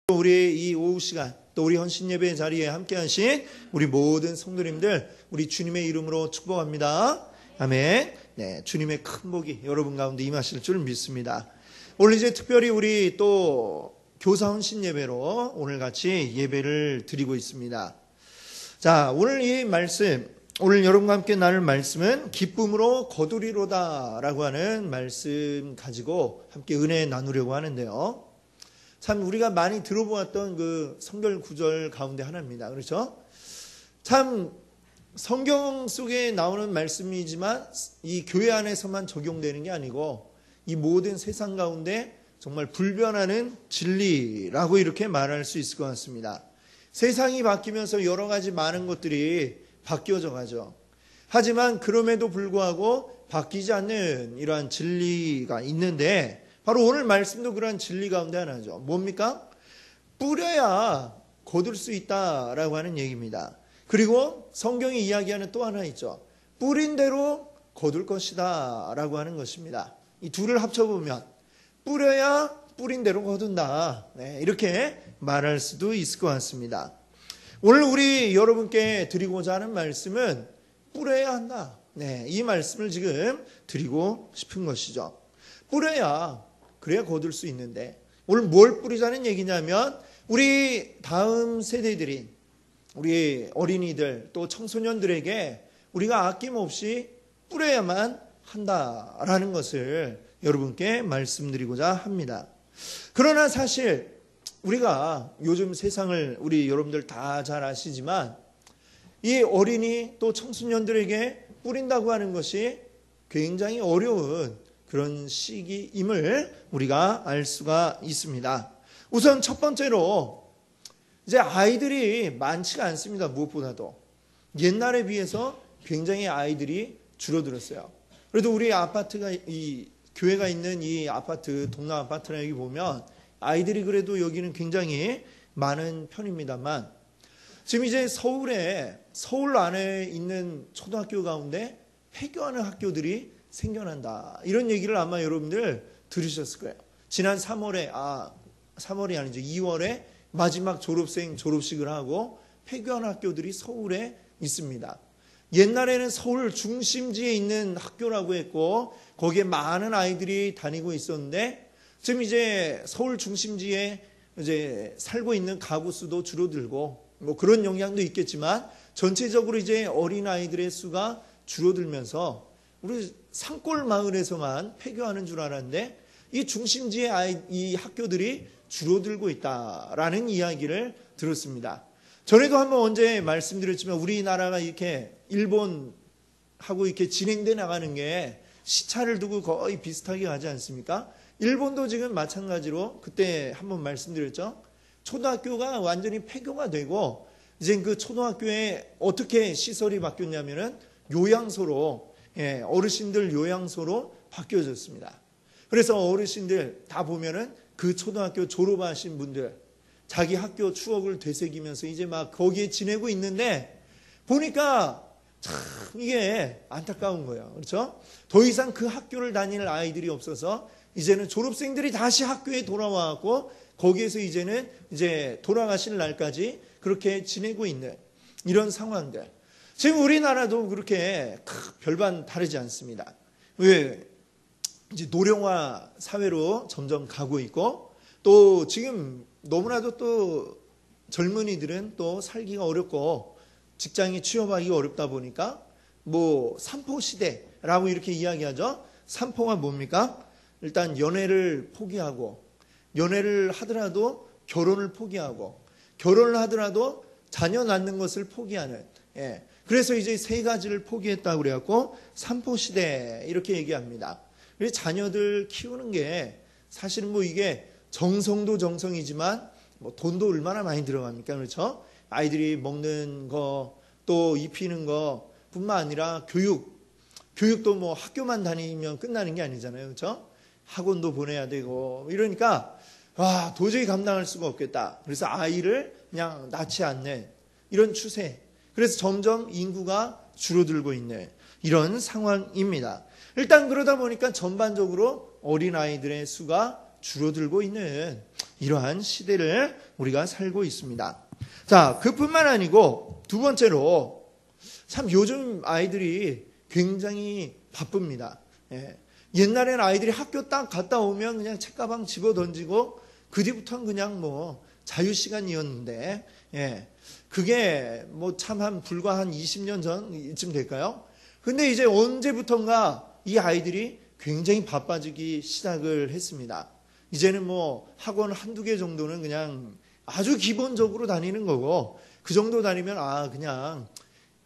우리 이 오후 시간 또 우리 헌신 예배 자리에 함께 하신 우리 모든 성도님들 우리 주님의 이름으로 축복합니다. 아멘. 네, 주님의 큰 복이 여러분 가운데 임하실 줄 믿습니다. 오늘 이제 특별히 우리 또 교사 헌신 예배로 오늘 같이 예배를 드리고 있습니다. 자, 오늘 이 말씀, 오늘 여러분과 함께 나눌 말씀은 기쁨으로 거두리로다 라고 하는 말씀 가지고 함께 은혜 나누려고 하는데요. 참 우리가 많이 들어보았던 그 성경 구절 가운데 하나입니다. 그렇죠? 참 성경 속에 나오는 말씀이지만 이 교회 안에서만 적용되는 게 아니고 이 모든 세상 가운데 정말 불변하는 진리라고 이렇게 말할 수 있을 것 같습니다. 세상이 바뀌면서 여러 가지 많은 것들이 바뀌어져 가죠. 하지만 그럼에도 불구하고 바뀌지 않는 이러한 진리가 있는데 바로 오늘 말씀도 그러한 진리 가운데 하나죠. 뭡니까? 뿌려야 거둘 수 있다라고 하는 얘기입니다. 그리고 성경이 이야기하는 또 하나 있죠. 뿌린 대로 거둘 것이다 라고 하는 것입니다. 이 둘을 합쳐보면 뿌려야 뿌린 대로 거둔다. 네, 이렇게 말할 수도 있을 것 같습니다. 오늘 우리 여러분께 드리고자 하는 말씀은 뿌려야 한다. 네, 이 말씀을 지금 드리고 싶은 것이죠. 뿌려야 그래야 거둘 수 있는데 오늘 뭘 뿌리자는 얘기냐면 우리 다음 세대들인 우리 어린이들 또 청소년들에게 우리가 아낌없이 뿌려야만 한다라는 것을 여러분께 말씀드리고자 합니다. 그러나 사실 우리가 요즘 세상을 우리 여러분들 다 잘 아시지만 이 어린이 또 청소년들에게 뿌린다고 하는 것이 굉장히 어려운 그런 시기임을 우리가 알 수가 있습니다. 우선 첫 번째로 이제 아이들이 많지가 않습니다. 무엇보다도 옛날에 비해서 굉장히 아이들이 줄어들었어요. 그래도 우리 아파트가 이 교회가 있는 이 아파트 동남 아파트나 여기 보면 아이들이 그래도 여기는 굉장히 많은 편입니다만 지금 이제 서울 안에 있는 초등학교 가운데 폐교하는 학교들이 생겨난다. 이런 얘기를 아마 여러분들 들으셨을 거예요. 지난 3월이 아니죠. 2월에 마지막 졸업식을 하고 폐교하는 학교들이 서울에 있습니다. 옛날에는 서울 중심지에 있는 학교라고 했고 거기에 많은 아이들이 다니고 있었는데 지금 이제 서울 중심지에 이제 살고 있는 가구 수도 줄어들고 뭐 그런 영향도 있겠지만 전체적으로 이제 어린 아이들의 수가 줄어들면서 우리 산골 마을에서만 폐교하는 줄 알았는데 이 중심지의 이 학교들이 줄어들고 있다라는 이야기를 들었습니다. 전에도 한번 언제 말씀드렸지만 우리나라가 이렇게 일본하고 이렇게 진행돼 나가는 게 시차를 두고 거의 비슷하게 가지 않습니까? 일본도 지금 마찬가지로 그때 한번 말씀드렸죠. 초등학교가 완전히 폐교가 되고 이제 그 초등학교에 어떻게 시설이 바뀌었냐면은 요양소로 어르신들 요양소로 바뀌어졌습니다. 그래서 어르신들 다 보면은 그 초등학교 졸업하신 분들 자기 학교 추억을 되새기면서 이제 막 거기에 지내고 있는데 보니까 참 이게 안타까운 거예요. 그렇죠? 더 이상 그 학교를 다닐 아이들이 없어서 이제는 졸업생들이 다시 학교에 돌아와갖고 거기에서 이제는 이제 돌아가실 날까지 그렇게 지내고 있는 이런 상황들. 지금 우리나라도 그렇게 별반 다르지 않습니다. 왜? 이제 노령화 사회로 점점 가고 있고 또 지금 너무나도 또 젊은이들은 또 살기가 어렵고 직장에 취업하기가 어렵다 보니까 뭐 삼포 시대라고 이렇게 이야기하죠. 삼포가 뭡니까? 일단 연애를 포기하고 연애를 하더라도 결혼을 포기하고 결혼을 하더라도 자녀 낳는 것을 포기하는 그래서 이제 세 가지를 포기했다고 그래갖고 삼포시대 이렇게 얘기합니다. 그래서 자녀들 키우는 게 사실은 뭐 이게 정성도 정성이지만 뭐 돈도 얼마나 많이 들어갑니까? 그렇죠? 아이들이 먹는 거 또 입히는 거 뿐만 아니라 교육도 뭐 학교만 다니면 끝나는 게 아니잖아요. 그렇죠? 학원도 보내야 되고 이러니까 와 도저히 감당할 수가 없겠다. 그래서 아이를 그냥 낳지 않는 이런 추세. 그래서 점점 인구가 줄어들고 있는 이런 상황입니다. 일단 그러다 보니까 전반적으로 어린아이들의 수가 줄어들고 있는 이러한 시대를 우리가 살고 있습니다. 자, 그뿐만 아니고 두 번째로 참 요즘 아이들이 굉장히 바쁩니다. 예. 옛날에는 아이들이 학교 딱 갔다 오면 그냥 책가방 집어 던지고 그 뒤부터는 그냥 뭐 자유시간이었는데, 예. 그게 뭐 참 불과 한 20년 전쯤 될까요? 근데 이제 언제부턴가 이 아이들이 굉장히 바빠지기 시작을 했습니다. 이제는 뭐 학원 한두 개 정도는 그냥 아주 기본적으로 다니는 거고, 그 정도 다니면 그냥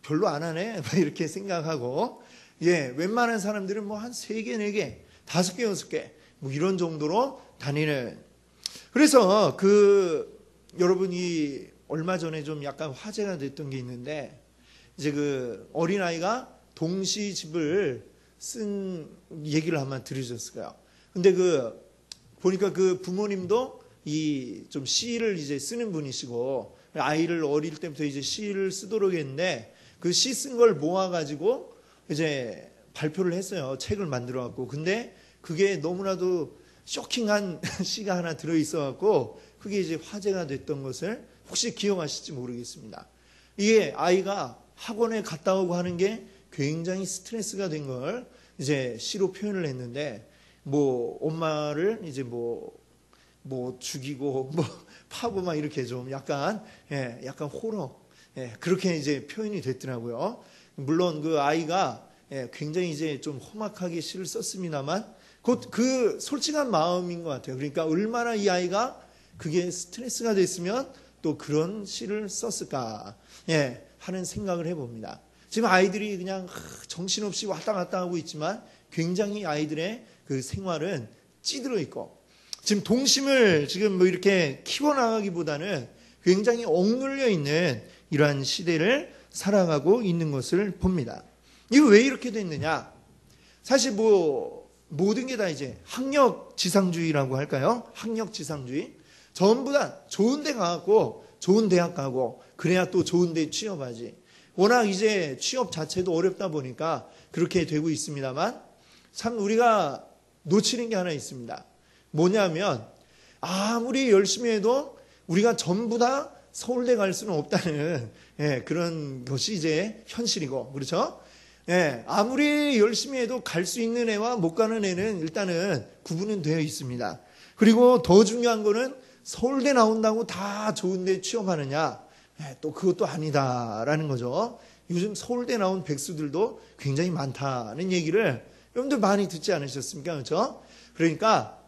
별로 안 하네 이렇게 생각하고, 예, 웬만한 사람들은 뭐 한 3개, 4개, 5개, 6개 뭐 이런 정도로 다니는. 그래서 여러분이 얼마 전에 좀 약간 화제가 됐던 게 있는데, 이제 그 어린아이가 동시집을 쓴 얘기를 한번 들으셨을까요? 근데 보니까 그 부모님도 좀 시를 이제 쓰는 분이시고, 아이를 어릴 때부터 이제 시를 쓰도록 했는데, 그 시 쓴 걸 모아가지고 이제 발표를 했어요. 책을 만들어갖고. 근데 그게 너무나도 쇼킹한 시가 하나 들어있어갖고, 그게 이제 화제가 됐던 것을 혹시 기억하실지 모르겠습니다. 이게 아이가 학원에 갔다 오고 하는 게 굉장히 스트레스가 된 걸 이제 시로 표현을 했는데, 뭐 엄마를 이제 뭐 죽이고 뭐 파고 막 이렇게 좀 약간 호러, 그렇게 이제 표현이 됐더라고요. 물론 그 아이가 굉장히 이제 좀 험악하게 시를 썼습니다만 그 솔직한 마음인 것 같아요. 그러니까 얼마나 이 아이가 그게 스트레스가 됐으면 또 그런 시를 썼을까 하는 생각을 해봅니다. 지금 아이들이 그냥 정신없이 왔다 갔다 하고 있지만 굉장히 아이들의 그 생활은 찌들어 있고, 지금 동심을 지금 뭐 이렇게 키워나가기보다는 굉장히 억눌려 있는 이러한 시대를 살아가고 있는 것을 봅니다. 이거 왜 이렇게 됐느냐? 사실 뭐 모든 게 다 이제 학력지상주의라고 할까요? 학력지상주의. 전부 다 좋은 데 가고 좋은 대학 가고 그래야 또 좋은 데 취업하지. 워낙 이제 취업 자체도 어렵다 보니까 그렇게 되고 있습니다만, 참 우리가 놓치는 게 하나 있습니다. 뭐냐면 아무리 열심히 해도 우리가 전부 다 서울대 갈 수는 없다는 그런 것이 이제 현실이고, 그렇죠? 아무리 열심히 해도 갈 수 있는 애와 못 가는 애는 일단은 구분은 되어 있습니다. 그리고 더 중요한 거는 서울대 나온다고 다 좋은 데 취업하느냐? 또 그것도 아니다라는 거죠. 요즘 서울대 나온 백수들도 굉장히 많다는 얘기를 여러분들 많이 듣지 않으셨습니까? 그렇죠? 그러니까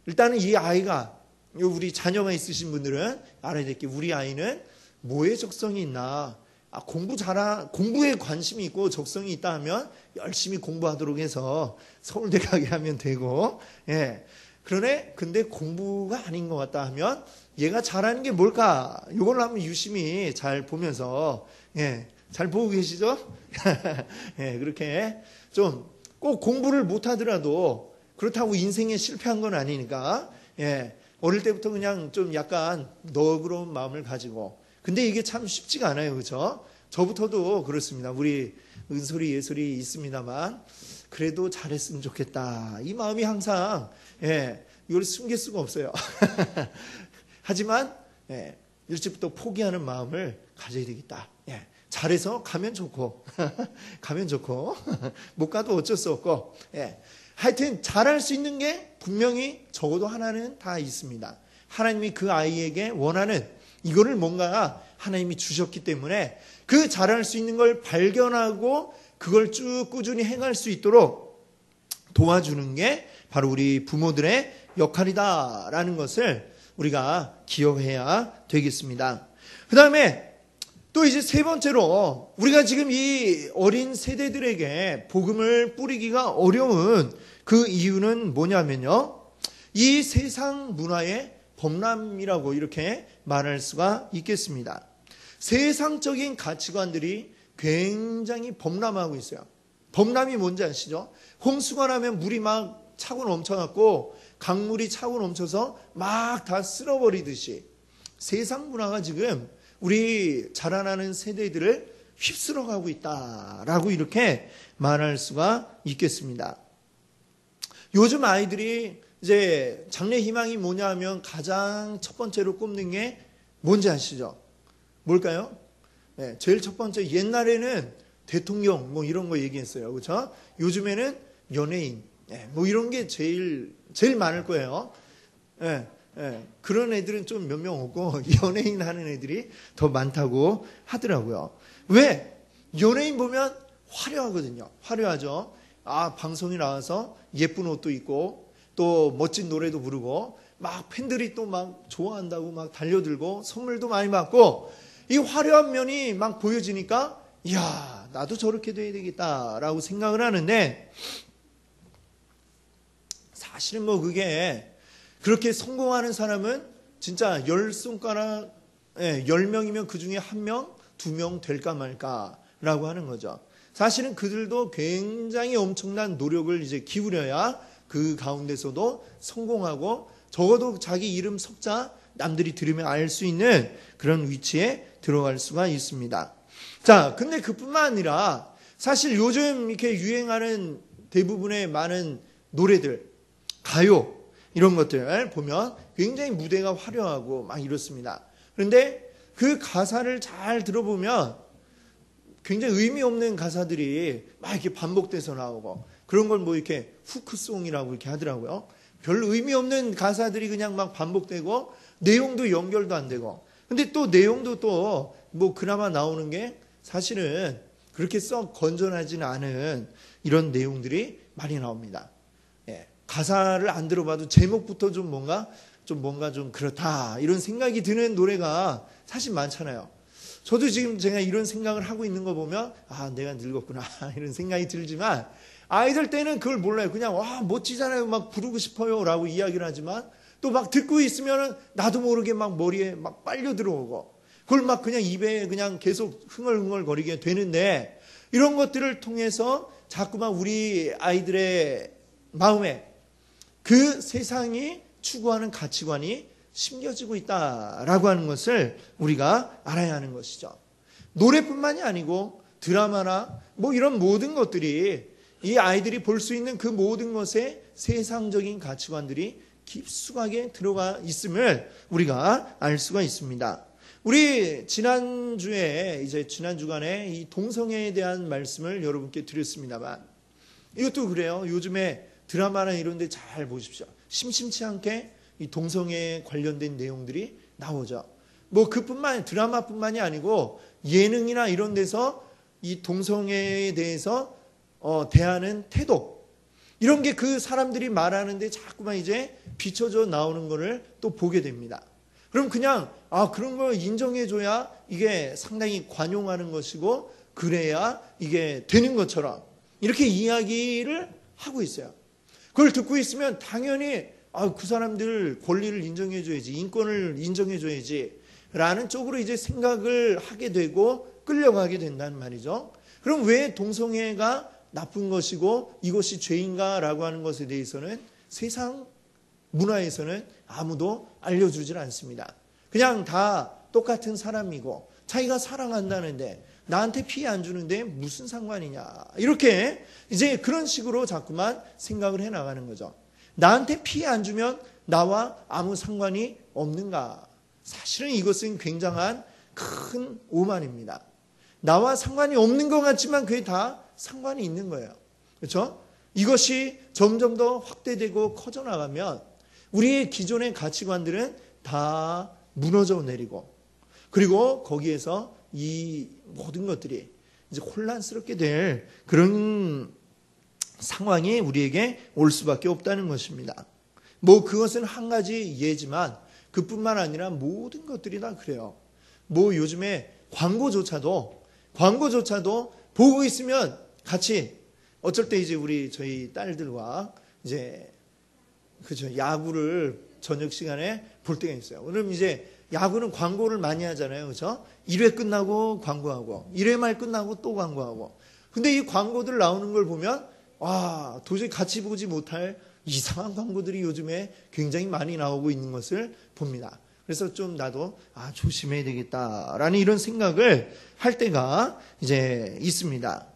일단은 이 아이가, 우리 자녀가 있으신 분들은 알아야 될 게, 우리 아이는 뭐에 적성이 있나? 공부에 관심이 있고 적성이 있다 하면 열심히 공부하도록 해서 서울대 가게 하면 되고, 근데 공부가 아닌 것 같다 하면 얘가 잘하는 게 뭘까? 이걸 한번 유심히 잘 보면서, 잘 보고 계시죠? 그렇게 좀 꼭 공부를 못 하더라도 그렇다고 인생에 실패한 건 아니니까, 어릴 때부터 그냥 좀 약간 너그러운 마음을 가지고. 근데 이게 참 쉽지가 않아요. 그렇죠? 저부터도 그렇습니다. 우리 은솔이, 예솔이 있습니다만, 그래도 잘했으면 좋겠다. 이 마음이 항상, 이걸 숨길 수가 없어요. 하지만, 일찍부터 포기하는 마음을 가져야 되겠다. 잘해서 가면 좋고, 가면 좋고, 못 가도 어쩔 수 없고, 하여튼 잘할 수 있는 게 분명히 적어도 하나는 다 있습니다. 하나님이 그 아이에게 원하는 이거를 뭔가 하나님이 주셨기 때문에 그 잘할 수 있는 걸 발견하고 그걸 쭉 꾸준히 행할 수 있도록 도와주는 게 바로 우리 부모들의 역할이다라는 것을 우리가 기억해야 되겠습니다. 그 다음에 또 이제 세 번째로, 우리가 지금 이 어린 세대들에게 복음을 뿌리기가 어려운 그 이유는 뭐냐면요, 이 세상 문화의 범람이라고 이렇게 말할 수가 있겠습니다. 세상적인 가치관들이 굉장히 범람하고 있어요. 범람이 뭔지 아시죠? 홍수가 나면 물이 막 차고 넘쳐갖고 강물이 차고 넘쳐서 막 다 쓸어버리듯이 세상 문화가 지금 우리 자라나는 세대들을 휩쓸어가고 있다라고 이렇게 말할 수가 있겠습니다. 요즘 아이들이 이제 장래 희망이 뭐냐 하면 가장 첫 번째로 꼽는 게 뭔지 아시죠? 뭘까요? 네, 제일 첫 번째, 옛날에는 대통령 뭐 이런 거 얘기했어요. 그렇죠? 요즘에는 연예인 뭐 이런 게 제일 많을 거예요. 그런 애들은 좀 몇 명 없고 연예인 하는 애들이 더 많다고 하더라고요. 왜? 연예인 보면 화려하거든요. 화려하죠. 방송에 나와서 예쁜 옷도 입고 또 멋진 노래도 부르고 막 팬들이 또 막 좋아한다고 막 달려들고 선물도 많이 받고 이 화려한 면이 막 보여지니까 이야, 나도 저렇게 돼야 되겠다라고 생각을 하는데 사실은 뭐 그게 그렇게 성공하는 사람은 진짜 10손가락 10명이면 그 중에 1명, 2명 될까 말까라고 하는 거죠. 사실은 그들도 굉장히 엄청난 노력을 이제 기울여야 그 가운데서도 성공하고 적어도 자기 이름 석자 남들이 들으면 알 수 있는 그런 위치에 들어갈 수가 있습니다. 자, 근데 그뿐만 아니라 사실 요즘 이렇게 유행하는 대부분의 많은 노래들, 가요 이런 것들 보면 굉장히 무대가 화려하고 막 이렇습니다. 그런데 그 가사를 잘 들어보면 굉장히 의미 없는 가사들이 막 이렇게 반복돼서 나오고 그런 걸 뭐 이렇게 후크송이라고 이렇게 하더라고요. 별 의미 없는 가사들이 그냥 막 반복되고 내용도 연결도 안 되고 근데 또 내용도 또 뭐 그나마 나오는 게 사실은 그렇게 썩 건전하지는 않은 이런 내용들이 많이 나옵니다. 가사를 안 들어봐도 제목부터 좀 뭔가 좀 그렇다 이런 생각이 드는 노래가 사실 많잖아요. 저도 지금 제가 이런 생각을 하고 있는 거 보면 내가 늙었구나 이런 생각이 들지만 아이들 때는 그걸 몰라요. 그냥 멋지잖아요. 막 부르고 싶어요 라고 이야기를 하지만 또 막 듣고 있으면은 나도 모르게 막 머리에 막 빨려 들어오고 그걸 막 그냥 입에 그냥 계속 흥얼흥얼거리게 되는데 이런 것들을 통해서 자꾸만 우리 아이들의 마음에 그 세상이 추구하는 가치관이 심겨지고 있다라고 하는 것을 우리가 알아야 하는 것이죠. 노래뿐만이 아니고 드라마나 뭐 이런 모든 것들이 이 아이들이 볼 수 있는 그 모든 것에 세상적인 가치관들이 깊숙하게 들어가 있음을 우리가 알 수가 있습니다. 우리 지난 주간에 이 동성애에 대한 말씀을 여러분께 드렸습니다만 이것도 그래요. 요즘에 드라마나 이런 데 잘 보십시오. 심심치 않게 이 동성애에 관련된 내용들이 나오죠. 뭐 드라마뿐만이 아니고 예능이나 이런 데서 이 동성애에 대해서 대하는 태도 이런 게 그 사람들이 말하는데 자꾸만 이제 비춰져 나오는 거를 또 보게 됩니다. 그럼 그냥 그런 걸 인정해줘야 이게 상당히 관용하는 것이고 그래야 이게 되는 것처럼 이렇게 이야기를 하고 있어요. 그걸 듣고 있으면 당연히 그 사람들 권리를 인정해줘야지, 인권을 인정해줘야지 라는 쪽으로 이제 생각을 하게 되고 끌려가게 된다는 말이죠. 그럼 왜 동성애가 나쁜 것이고 이것이 죄인가라고 하는 것에 대해서는 세상 문화에서는 아무도 알려주질 않습니다. 그냥 다 똑같은 사람이고 자기가 사랑한다는데 나한테 피해 안 주는데 무슨 상관이냐 이렇게 이제 그런 식으로 자꾸만 생각을 해나가는 거죠. 나한테 피해 안 주면 나와 아무 상관이 없는가? 사실은 이것은 굉장한 큰 오만입니다. 나와 상관이 없는 것 같지만 그게 다 상관이 있는 거예요. 그렇죠? 이것이 점점 더 확대되고 커져나가면 우리의 기존의 가치관들은 다 무너져 내리고 그리고 거기에서 이 모든 것들이 이제 혼란스럽게 될 그런 상황이 우리에게 올 수밖에 없다는 것입니다. 뭐 그것은 한 가지 예지만 그뿐만 아니라 모든 것들이 다 그래요. 뭐 요즘에 광고조차도 보고 있으면 같이 어쩔 때 이제 저희 딸들과 이제 그죠 야구를 저녁 시간에 볼 때가 있어요. 그럼 이제 야구는 광고를 많이 하잖아요. 그렇죠? 1회 끝나고 광고하고 1회 말 끝나고 또 광고하고. 근데 이 광고들 나오는 걸 보면 도저히 같이 보지 못할 이상한 광고들이 요즘에 굉장히 많이 나오고 있는 것을 봅니다. 그래서 좀 나도 조심해야 되겠다라는 이런 생각을 할 때가 이제 있습니다.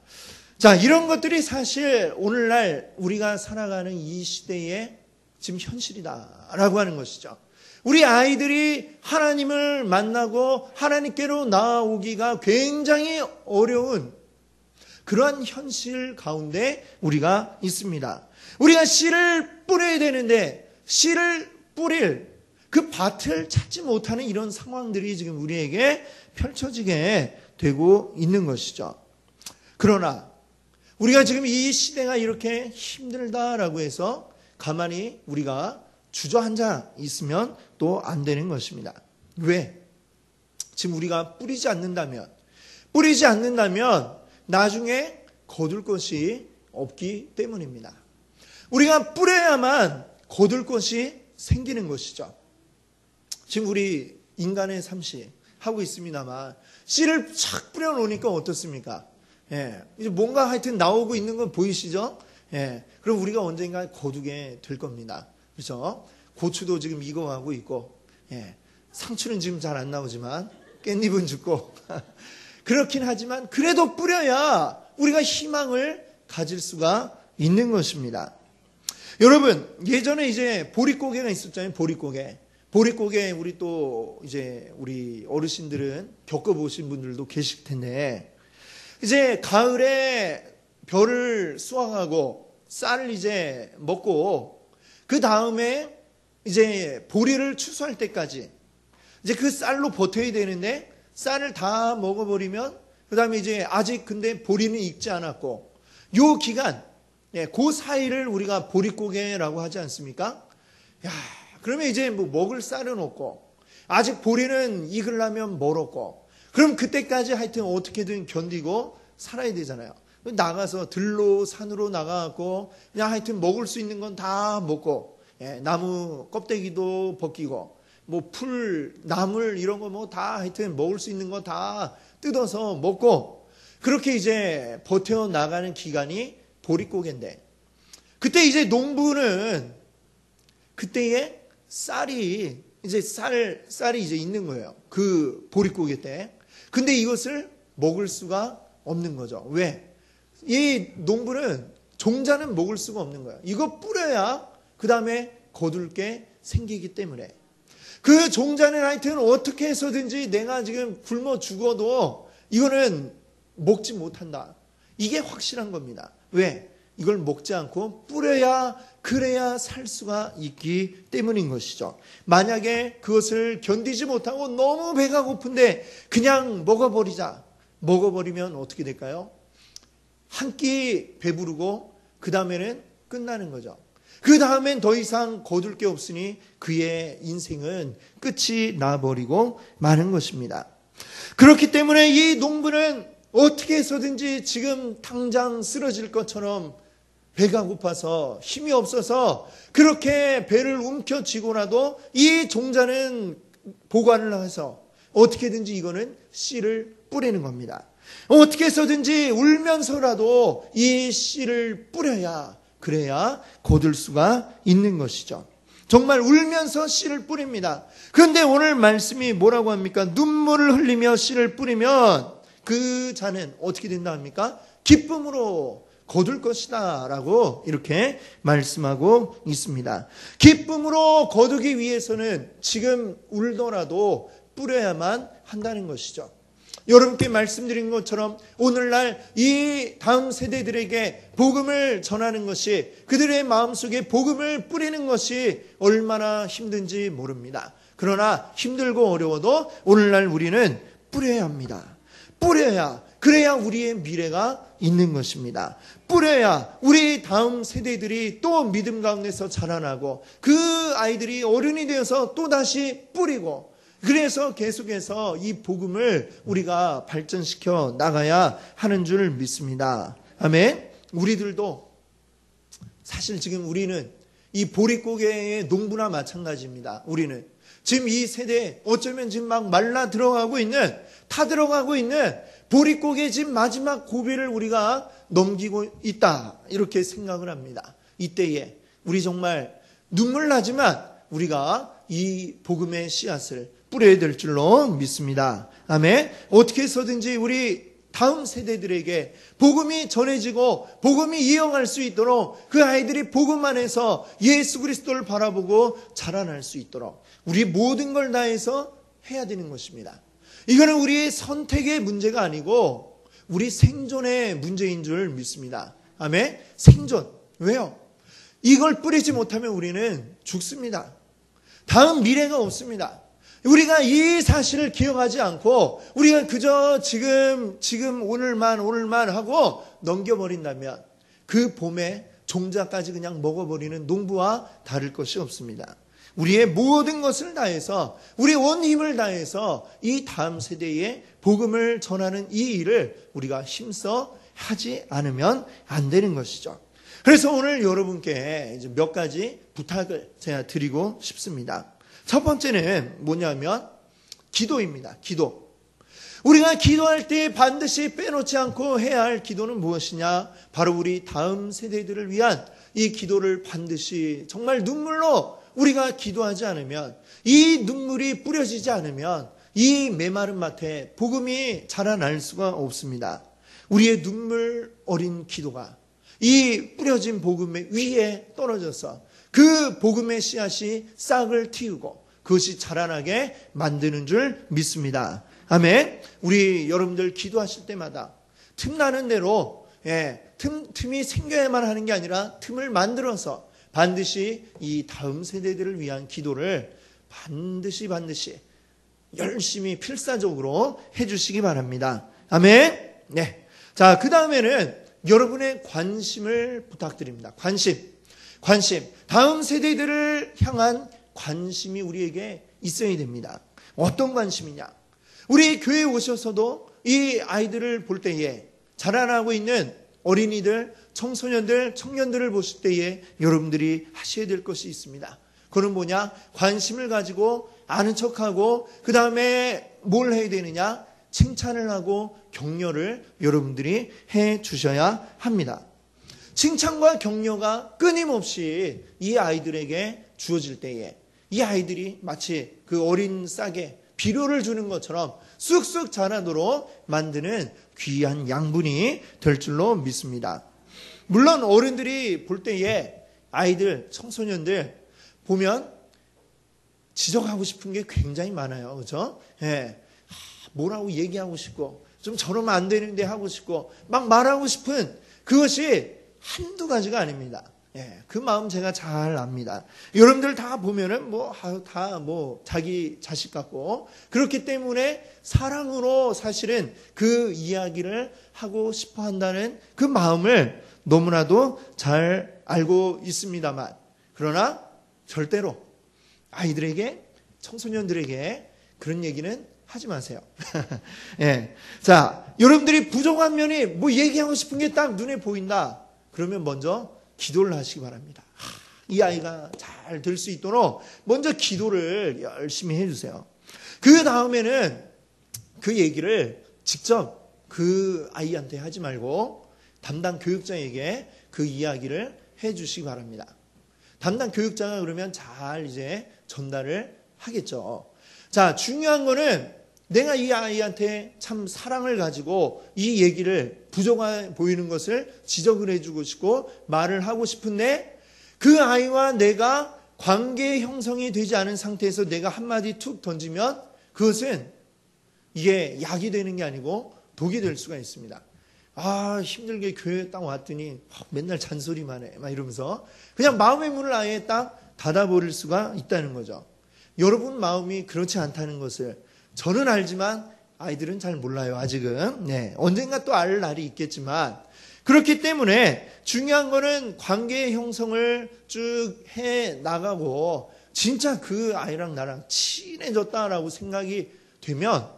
자, 이런 것들이 사실 오늘날 우리가 살아가는 이 시대의 지금 현실이다라고 하는 것이죠. 우리 아이들이 하나님을 만나고 하나님께로 나아오기가 굉장히 어려운 그러한 현실 가운데 우리가 있습니다. 우리가 씨를 뿌려야 되는데 씨를 뿌릴 그 밭을 찾지 못하는 이런 상황들이 지금 우리에게 펼쳐지게 되고 있는 것이죠. 그러나 우리가 지금 이 시대가 이렇게 힘들다라고 해서 가만히 우리가 주저앉아 있으면 또 안 되는 것입니다. 왜? 지금 우리가 뿌리지 않는다면 나중에 거둘 것이 없기 때문입니다. 우리가 뿌려야만 거둘 것이 생기는 것이죠. 지금 우리 인간의 삶시 하고 있습니다만 씨를 착 뿌려놓으니까 어떻습니까? 예, 이제 뭔가 하여튼 나오고 있는 건 보이시죠? 예, 그럼 우리가 언젠가 거두게 될 겁니다. 그렇죠? 고추도 지금 익어가고 있고, 예, 상추는 지금 잘 안 나오지만 깻잎은 죽고 그렇긴 하지만 그래도 뿌려야 우리가 희망을 가질 수가 있는 것입니다. 여러분, 예전에 이제 보릿고개가 있었잖아요. 보릿고개 우리 또 이제 우리 어르신들은 겪어보신 분들도 계실 텐데, 이제 가을에 벼를 수확하고 쌀을 이제 먹고 그 다음에 이제 보리를 추수할 때까지 이제 그 쌀로 버텨야 되는데 쌀을 다 먹어버리면 그 다음에 이제 아직 근데 보리는 익지 않았고 요 기간, 그 사이를 우리가 보릿고개라고 하지 않습니까? 야, 그러면 이제 뭐 먹을 쌀은 없고 아직 보리는 익으려면 멀었고 그럼 그때까지 하여튼 어떻게든 견디고 살아야 되잖아요. 나가서 들로 산으로 나가고 그냥 하여튼 먹을 수 있는 건 다 먹고, 나무 껍데기도 벗기고 뭐 풀, 나물 이런 거 뭐 다 하여튼 먹을 수 있는 거 다 뜯어서 먹고 그렇게 이제 버텨 나가는 기간이 보릿고개인데, 그때 이제 농부는 그때에 쌀이 이제 있는 거예요. 그 보릿고개 때. 근데 이것을 먹을 수가 없는 거죠. 왜? 이 농부는 종자는 먹을 수가 없는 거예요. 이거 뿌려야 그 다음에 거둘 게 생기기 때문에. 그 종자는 하여튼 어떻게 해서든지 내가 지금 굶어 죽어도 이거는 먹지 못한다. 이게 확실한 겁니다. 왜? 이걸 먹지 않고 뿌려야, 그래야 살 수가 있기 때문인 것이죠. 만약에 그것을 견디지 못하고 너무 배가 고픈데 그냥 먹어버리면 어떻게 될까요? 한 끼 배부르고 그 다음에는 끝나는 거죠. 그 다음엔 더 이상 거둘 게 없으니 그의 인생은 끝이 나버리고 마는 것입니다. 그렇기 때문에 이 농부는 어떻게 해서든지 지금 당장 쓰러질 것처럼 배가 고파서 힘이 없어서 그렇게 배를 움켜쥐고라도 이 종자는 보관을 해서 어떻게든지 이거는 씨를 뿌리는 겁니다. 어떻게 해서든지 울면서라도 이 씨를 뿌려야, 그래야 거둘 수가 있는 것이죠. 정말 울면서 씨를 뿌립니다. 그런데 오늘 말씀이 뭐라고 합니까? 눈물을 흘리며 씨를 뿌리면 그 자는 어떻게 된다 합니까? 기쁨으로 거둘 것이다 라고 이렇게 말씀하고 있습니다. 기쁨으로 거두기 위해서는 지금 울더라도 뿌려야만 한다는 것이죠. 여러분께 말씀드린 것처럼 오늘날 이 다음 세대들에게 복음을 전하는 것이, 그들의 마음속에 복음을 뿌리는 것이 얼마나 힘든지 모릅니다. 그러나 힘들고 어려워도 오늘날 우리는 뿌려야 합니다. 뿌려야, 그래야 우리의 미래가 있는 것입니다. 뿌려야 우리 다음 세대들이 또 믿음 가운데서 자라나고 그 아이들이 어른이 되어서 또다시 뿌리고, 그래서 계속해서 이 복음을 우리가 발전시켜 나가야 하는 줄 믿습니다. 아멘. 우리들도 사실 지금 우리는 이 보릿고개의 농부나 마찬가지입니다. 우리는 지금 이 세대에 어쩌면 지금 막 말라 들어가고 있는, 타들어가고 있는 보릿고개 지금 마지막 고비를 우리가 넘기고 있다, 이렇게 생각을 합니다. 이때에 우리 정말 눈물 나지만 우리가 이 복음의 씨앗을 뿌려야 될 줄로 믿습니다. 아멘. 어떻게 해서든지 우리 다음 세대들에게 복음이 전해지고 복음이 이어갈 수 있도록 그 아이들이 복음 안에서 예수 그리스도를 바라보고 자라날 수 있도록 우리 모든 걸 다해서 해야 되는 것입니다. 이거는 우리의 선택의 문제가 아니고 우리 생존의 문제인 줄 믿습니다. 아멘. 생존. 왜요? 이걸 뿌리지 못하면 우리는 죽습니다. 다음 미래가 없습니다. 우리가 이 사실을 기억하지 않고 우리가 그저 지금 오늘만 하고 넘겨버린다면 그 봄에 종자까지 그냥 먹어버리는 농부와 다를 것이 없습니다. 우리의 모든 것을 다해서 우리 온 힘을 다해서 이 다음 세대에 복음을 전하는 이 일을 우리가 힘써 하지 않으면 안 되는 것이죠. 그래서 오늘 여러분께 이제 몇 가지 부탁을 제가 드리고 싶습니다. 첫 번째는 뭐냐면 기도입니다. 기도. 우리가 기도할 때 반드시 빼놓지 않고 해야 할 기도는 무엇이냐? 바로 우리 다음 세대들을 위한 이 기도를 반드시 정말 눈물로 우리가 기도하지 않으면, 이 눈물이 뿌려지지 않으면 이 메마른 밭에 복음이 자라날 수가 없습니다. 우리의 눈물 어린 기도가 이 뿌려진 복음의 위에 떨어져서 그 복음의 씨앗이 싹을 틔우고 그것이 자라나게 만드는 줄 믿습니다. 아멘. 우리 여러분들 기도하실 때마다 틈나는 대로 틈이 생겨야만 하는 게 아니라 틈을 만들어서 반드시 이 다음 세대들을 위한 기도를 반드시 열심히 필사적으로 해주시기 바랍니다. 아멘. 네. 자, 그 다음에는 여러분의 관심을 부탁드립니다. 관심. 다음 세대들을 향한 관심이 우리에게 있어야 됩니다. 어떤 관심이냐? 우리 교회에 오셔서도 이 아이들을 볼 때에 자라나고 있는 어린이들, 청소년들, 청년들을 보실 때에 여러분들이 하셔야 될 것이 있습니다. 그건 뭐냐? 관심을 가지고 아는 척하고 그 다음에 뭘 해야 되느냐? 칭찬을 하고 격려를 여러분들이 해 주셔야 합니다. 칭찬과 격려가 끊임없이 이 아이들에게 주어질 때에 이 아이들이 마치 그 어린 싹에 비료를 주는 것처럼 쑥쑥 자라도록 만드는 귀한 양분이 될 줄로 믿습니다. 물론 어른들이 볼 때에 아이들, 청소년들 보면 지적하고 싶은 게 굉장히 많아요. 그렇죠? 뭐라고 얘기하고 싶고 좀 저러면 안 되는데 하고 싶고 막 말하고 싶은 그것이 한두 가지가 아닙니다. 그 마음 제가 잘 압니다. 여러분들 다 보면은 다 자기 자식 같고 그렇기 때문에 사랑으로 사실은 그 이야기를 하고 싶어 한다는 그 마음을 너무나도 잘 알고 있습니다만, 그러나 절대로 아이들에게, 청소년들에게 그런 얘기는 하지 마세요. 자, 여러분들이 부족한 면이 얘기하고 싶은 게 딱 눈에 보인다. 그러면 먼저 기도를 하시기 바랍니다. 이 아이가 잘 될 수 있도록 먼저 기도를 열심히 해주세요. 그 다음에는 그 얘기를 직접 그 아이한테 하지 말고 담당 교육자에게 그 이야기를 해주시기 바랍니다. 담당 교육자가 그러면 잘 이제 전달을 하겠죠. 자, 중요한 거는 내가 이 아이한테 참 사랑을 가지고 이 얘기를 부족해 보이는 것을 지적을 해주고 싶고 말을 하고 싶은데 그 아이와 내가 관계 형성이 되지 않은 상태에서 내가 한마디 툭 던지면 그것은 이게 약이 되는 게 아니고 독이 될 수가 있습니다. 힘들게 교회에 딱 왔더니 맨날 잔소리만 해 막 이러면서 그냥 마음의 문을 아예 딱 닫아버릴 수가 있다는 거죠. 여러분 마음이 그렇지 않다는 것을 저는 알지만 아이들은 잘 몰라요. 아직은. 언젠가 또 알 날이 있겠지만, 그렇기 때문에 중요한 거는 관계 형성을 쭉 해 나가고 진짜 그 아이랑 나랑 친해졌다라고 생각이 되면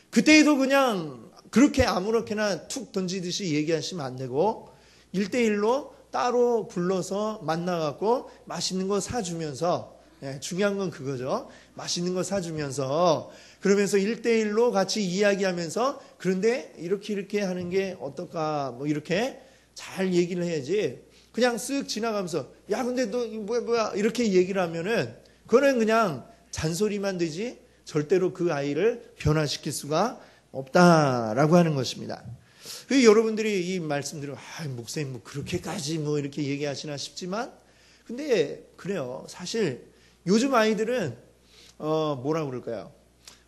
그때에도 그냥 그렇게 아무렇게나 툭 던지듯이 얘기하시면 안 되고 1대1로 따로 불러서 만나갖고 맛있는 거 사주면서, 중요한 건 그거죠. 맛있는 거 사주면서 그러면서 1대1로 같이 이야기하면서 그런데 이렇게 하는 게 어떨까 이렇게 잘 얘기를 해야지 그냥 쓱 지나가면서 야 근데 너 뭐야 이렇게 얘기를 하면은 그거는 그냥 잔소리만 되지 절대로 그 아이를 변화시킬 수가 없다라고 하는 것입니다. 여러분들이 이 말씀들을 목사님 뭐 그렇게까지 뭐 이렇게 얘기하시나 싶지만 근데 그래요. 사실 요즘 아이들은 뭐라 그럴까요?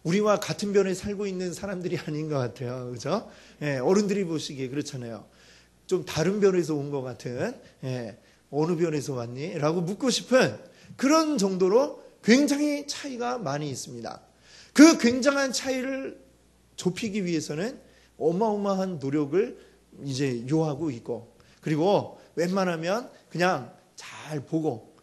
우리와 같은 변에 살고 있는 사람들이 아닌 것 같아요. 그죠? 예, 어른들이 보시기에 그렇잖아요. 좀 다른 변에서 온 것 같은, 예, 어느 변에서 왔니? 라고 묻고 싶은 그런 정도로 굉장히 차이가 많이 있습니다. 그 굉장한 차이를 좁히기 위해서는 어마어마한 노력을 이제 요하고 있고, 그리고 웬만하면 그냥 잘 보고,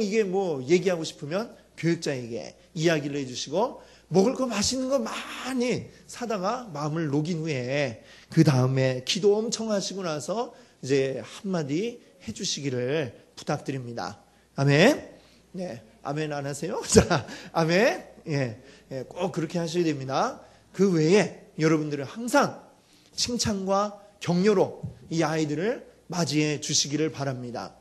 이게 뭐 얘기하고 싶으면 교육자에게 이야기를 해주시고, 먹을 거 맛있는 거 많이 사다가 마음을 녹인 후에 그 다음에 기도 엄청 하시고 나서 이제 한마디 해주시기를 부탁드립니다. 아멘. 네, 아멘 안 하세요? 자, 아멘. 예, 꼭 그렇게 하셔야 됩니다. 그 외에 여러분들은 항상 칭찬과 격려로 이 아이들을 맞이해 주시기를 바랍니다.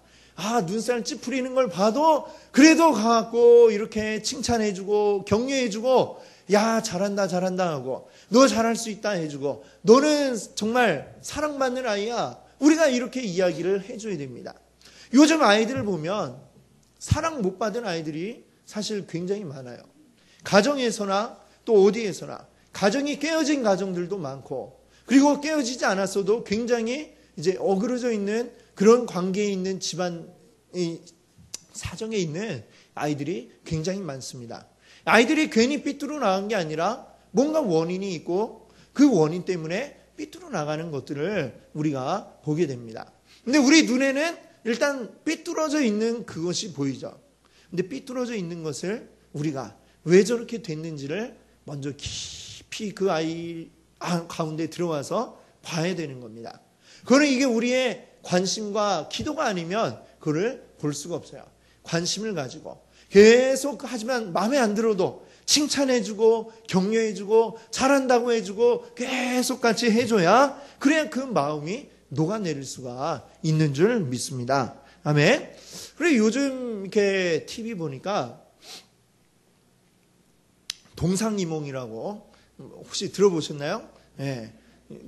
눈살 찌푸리는 걸 봐도 그래도 가갖고 이렇게 칭찬해주고 격려해주고 야 잘한다 잘한다 하고 너 잘할 수 있다 해주고 너는 정말 사랑받는 아이야. 우리가 이렇게 이야기를 해줘야 됩니다. 요즘 아이들을 보면 사랑 못 받은 아이들이 사실 굉장히 많아요. 가정에서나 또 어디에서나 가정이 깨어진 가정들도 많고 그리고 깨어지지 않았어도 굉장히 이제 어그러져 있는 그런 관계에 있는 집안 사정에 있는 아이들이 굉장히 많습니다. 아이들이 괜히 삐뚤어 나간 게 아니라 뭔가 원인이 있고 그 원인 때문에 삐뚤어 나가는 것들을 우리가 보게 됩니다. 근데 우리 눈에는 일단 삐뚤어져 있는 그것이 보이죠. 근데 삐뚤어져 있는 것을 우리가 왜 저렇게 됐는지를 먼저 깊이 그 아이 가운데 들어와서 봐야 되는 겁니다. 그거는 이게 우리의 관심과 기도가 아니면 그걸 볼 수가 없어요. 관심을 가지고 계속 하지만 마음에 안 들어도 칭찬해주고 격려해주고 잘한다고 해주고 계속 같이 해줘야 그래야 그 마음이 녹아내릴 수가 있는 줄 믿습니다. 아멘. 그리고 요즘 이렇게 TV 보니까 동상이몽이라고 혹시 들어보셨나요? 네.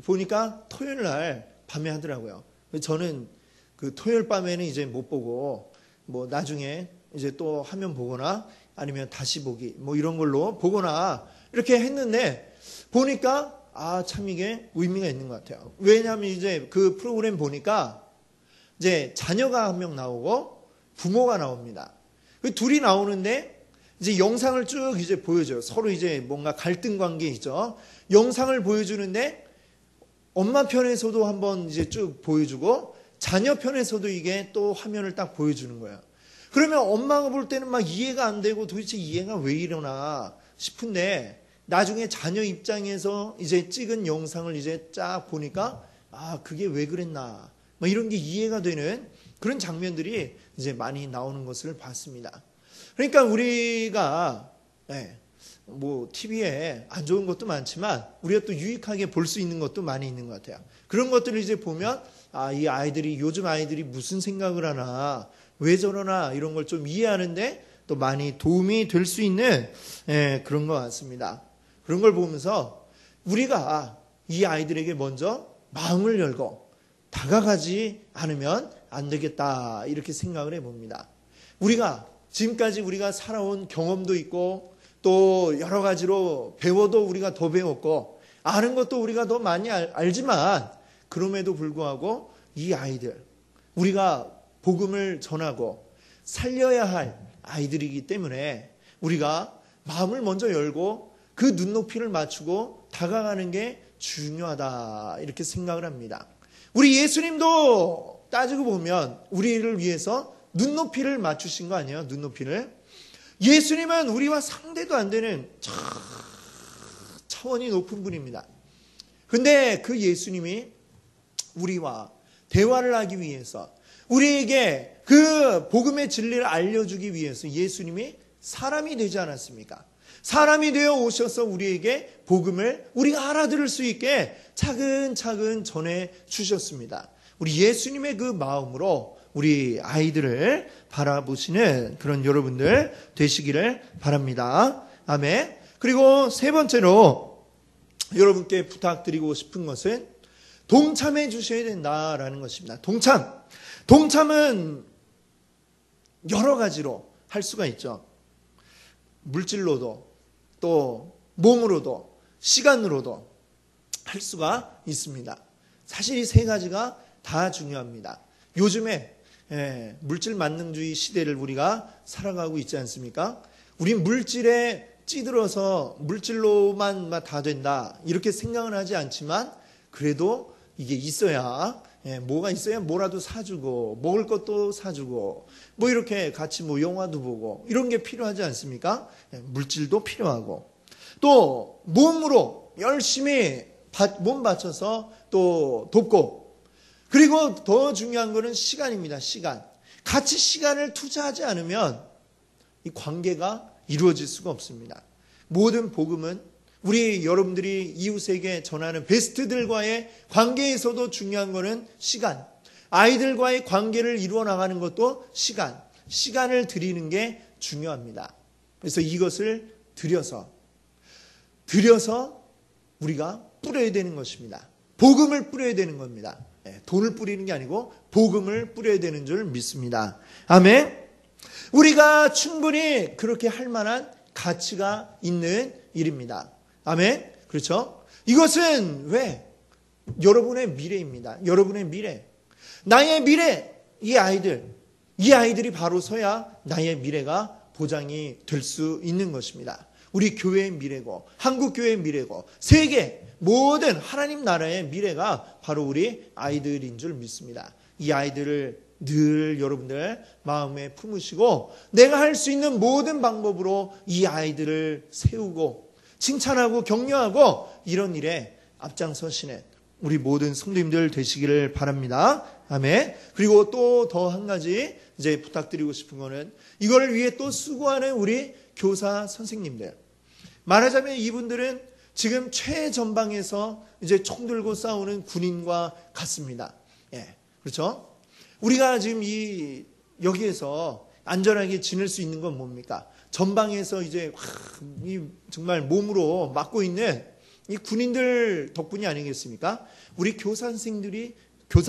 보니까 토요일 날 밤에 하더라고요. 저는 그 토요일 밤에는 이제 못 보고 뭐 나중에 이제 또 화면 보거나 아니면 다시 보기 뭐 이런 걸로 보거나 이렇게 했는데 보니까 참 이게 의미가 있는 것 같아요. 왜냐하면 이제 그 프로그램 보니까 이제 자녀가 한 명 나오고 부모가 나옵니다. 그 둘이 나오는데 이제 영상을 쭉 이제 보여줘요. 서로 이제 뭔가 갈등 관계 있죠. 영상을 보여주는데 엄마 편에서도 한번 이제 쭉 보여주고 자녀 편에서도 이게 또 화면을 딱 보여주는 거예요. 그러면 엄마가 볼 때는 막 이해가 안 되고 도대체 이해가 왜 이러나 싶은데 나중에 자녀 입장에서 이제 찍은 영상을 이제 쫙 보니까 그게 왜 그랬나 막 이런 게 이해가 되는 그런 장면들이 이제 많이 나오는 것을 봤습니다. 그러니까 우리가 뭐 TV에 안 좋은 것도 많지만 우리가 또 유익하게 볼 수 있는 것도 많이 있는 것 같아요. 그런 것들을 이제 보면 이 아이들이 요즘 아이들이 무슨 생각을 하나 왜 저러나 이런 걸 좀 이해하는데 또 많이 도움이 될 수 있는 그런 것 같습니다. 그런 걸 보면서 우리가 이 아이들에게 먼저 마음을 열고 다가가지 않으면 안 되겠다 이렇게 생각을 해봅니다. 우리가 지금까지 우리가 살아온 경험도 있고 또 여러 가지로 배워도 우리가 더 배웠고 아는 것도 우리가 더 많이 알지만 그럼에도 불구하고 이 아이들 우리가 복음을 전하고 살려야 할 아이들이기 때문에 우리가 마음을 먼저 열고 그 눈높이를 맞추고 다가가는 게 중요하다 이렇게 생각을 합니다. 우리 예수님도 따지고 보면 우리를 위해서 눈높이를 맞추신 거 아니에요? 눈높이를. 예수님은 우리와 상대도 안 되는 차원이 높은 분입니다. 근데 그 예수님이 우리와 대화를 하기 위해서 우리에게 그 복음의 진리를 알려주기 위해서 예수님이 사람이 되지 않았습니까? 사람이 되어 오셔서 우리에게 복음을 우리가 알아들을 수 있게 차근차근 전해 주셨습니다. 우리 예수님의 그 마음으로 우리 아이들을 바라보시는 그런 여러분들 되시기를 바랍니다. 아멘. 그리고 세 번째로 여러분께 부탁드리고 싶은 것은 동참해 주셔야 된다라는 것입니다. 동참은 여러 가지로 할 수가 있죠. 물질로도 또 몸으로도 시간으로도 할 수가 있습니다. 사실 이 세 가지가 다 중요합니다. 요즘에 물질 만능주의 시대를 우리가 살아가고 있지 않습니까? 우리 물질에 찌들어서 물질로만 다 된다 이렇게 생각은 하지 않지만 그래도 이게 있어야 뭐가 있어야 뭐라도 사주고 먹을 것도 사주고 뭐 이렇게 같이 뭐 영화도 보고 이런 게 필요하지 않습니까? 물질도 필요하고 또 몸으로 열심히 몸 바쳐서 또 돕고 그리고 더 중요한 거는 시간입니다. 시간. 같이 시간을 투자하지 않으면 이 관계가 이루어질 수가 없습니다. 모든 복음은 우리 여러분들이 이웃에게 전하는 베스트들과의 관계에서도 중요한 거는 시간. 아이들과의 관계를 이루어 나가는 것도 시간을 드리는 게 중요합니다. 그래서 이것을 들여서 우리가 뿌려야 되는 것입니다. 복음을 뿌려야 되는 겁니다. 돈을 뿌리는 게 아니고 복음을 뿌려야 되는 줄 믿습니다. 아멘. 우리가 충분히 그렇게 할 만한 가치가 있는 일입니다. 아멘. 그렇죠? 이것은 왜? 여러분의 미래입니다. 여러분의 미래. 나의 미래. 이 아이들이 바로 서야 나의 미래가 보장이 될 수 있는 것입니다. 우리 교회의 미래고 한국 교회의 미래고 세계 모든 하나님 나라의 미래가 바로 우리 아이들인 줄 믿습니다. 이 아이들을 늘 여러분들 마음에 품으시고 내가 할 수 있는 모든 방법으로 이 아이들을 세우고 칭찬하고 격려하고 이런 일에 앞장서시는 우리 모든 성도님들 되시기를 바랍니다. 아멘. 그리고 또 더 한 가지 이제 부탁드리고 싶은 거는 이거를 위해 또 수고하는 우리 교사 선생님들. 말하자면 이분들은 지금 최전방에서 이제 총 들고 싸우는 군인과 같습니다. 그렇죠? 우리가 지금 여기에서 안전하게 지낼 수 있는 건 뭡니까? 전방에서 이제 정말 몸으로 막고 있는 이 군인들 덕분이 아니겠습니까? 우리 교사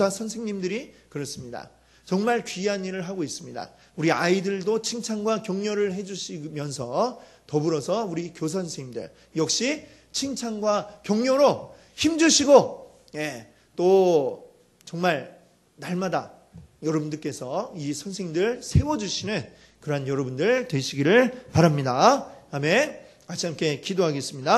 선생님들이 그렇습니다. 정말 귀한 일을 하고 있습니다. 우리 아이들도 칭찬과 격려를 해주시면서 더불어서 우리 교사 선생님들 역시 칭찬과 격려로 힘주시고 또 정말 날마다 여러분들께서 이 선생님들 세워주시는 그러한 여러분들 되시기를 바랍니다. 아멘. 같이 함께 기도하겠습니다.